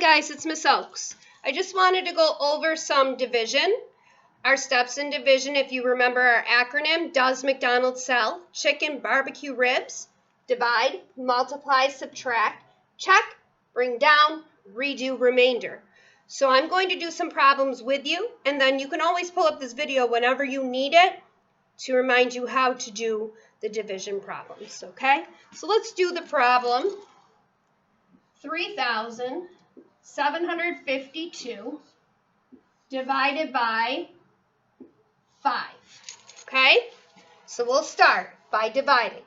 guys, it's Miss Oaks. I just wanted to go over some division. Our steps in division, if you remember our acronym, does McDonald's sell chicken barbecue ribs? Divide, multiply, subtract, check, bring down, redo, remainder. So I'm going to do some problems with you, and then you can always pull up this video whenever you need it to remind you how to do the division problems, okay? So let's do the problem. 3,752 divided by 5, okay? So we'll start by dividing.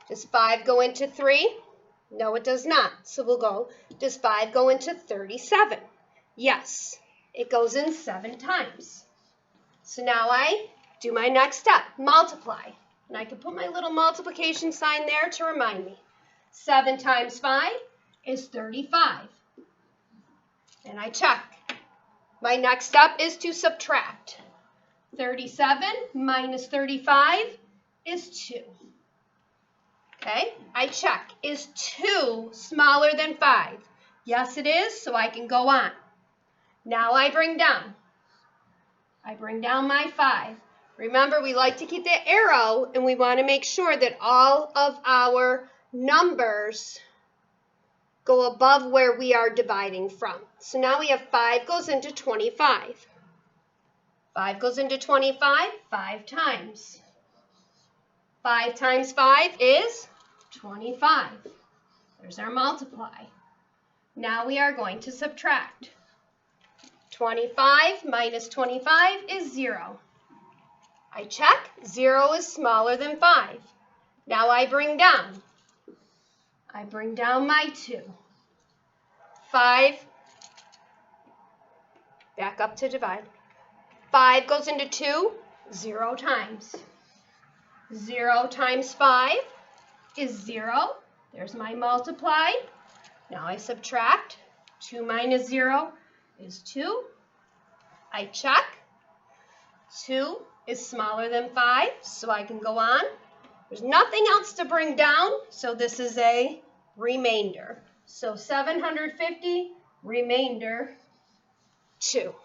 Does 5 go into 3? No, it does not. So we'll go, does 5 go into 37? Yes, it goes in 7 times. So now I do my next step, multiply. And I can put my little multiplication sign there to remind me. 7 times 5 is 35. And I check. My next step is to subtract. 37 minus 35 is 2. Okay, I check. Is 2 smaller than 5? Yes, it is, so I can go on. Now I bring down. I bring down my 5. Remember, we like to keep the arrow, and we want to make sure that all of our numbers go above where we are dividing from. So now we have 5 goes into 25. 5 goes into 25 5 times. 5 times 5 is 25. There's our multiply. Now we are going to subtract. 25 minus 25 is 0. I check. 0 is smaller than 5. Now I bring down. I bring down my 2. 5, back up to divide. 5 goes into 2, 0 times. 0 times 5 is 0. There's my multiply. Now I subtract. 2 minus 0 is 2. I check. 2 is smaller than 5, so I can go on. There's nothing else to bring down, so this is a remainder. So 750, remainder 2.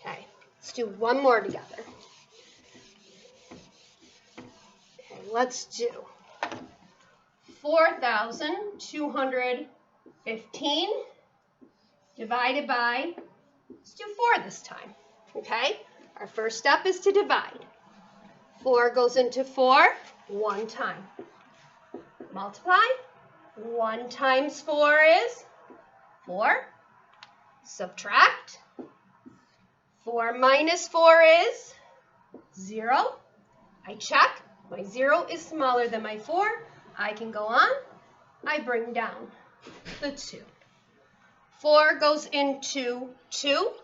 Okay, let's do one more together. Okay, let's do 4,215 divided by, let's do 4 this time, okay? Our first step is to divide. 4 goes into 4 one time. Multiply. 1 times 4 is 4. Subtract. 4 minus 4 is 0. I check. My 0 is smaller than my 4. I can go on. I bring down the 2. 4 goes into 2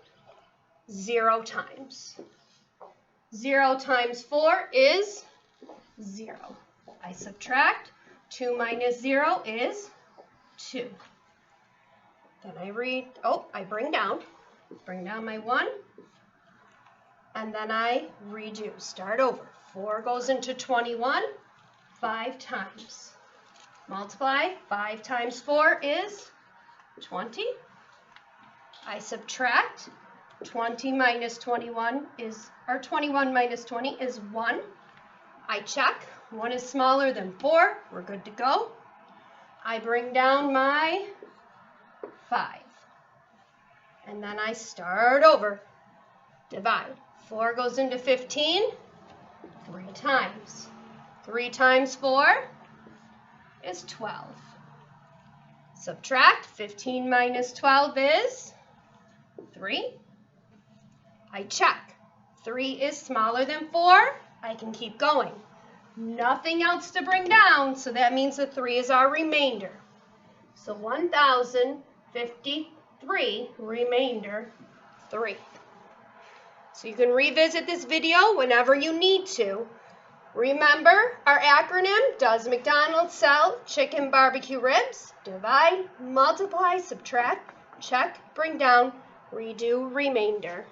0 times. 0 times 4 is 0. I subtract. 2 minus 0 is 2. Then I bring down my 1, and then I redo, start over. 4 goes into 21 5 times. Multiply, 5 times 4 is 20. I subtract. 20 minus 21 is, or 21 minus 20 is 1. I check. 1 is smaller than 4. We're good to go. I bring down my 5. And then I start over. Divide. 4 goes into 15 3 times. 3 times 4 is 12. Subtract. 15 minus 12 is 3. I check. 3 is smaller than 4. I can keep going. Nothing else to bring down, so that means the 3 is our remainder. So 1,053, remainder 3. So you can revisit this video whenever you need to. Remember, our acronym, does McDonald's sell chicken barbecue ribs? Divide, multiply, subtract, check, bring down, redo, remainder.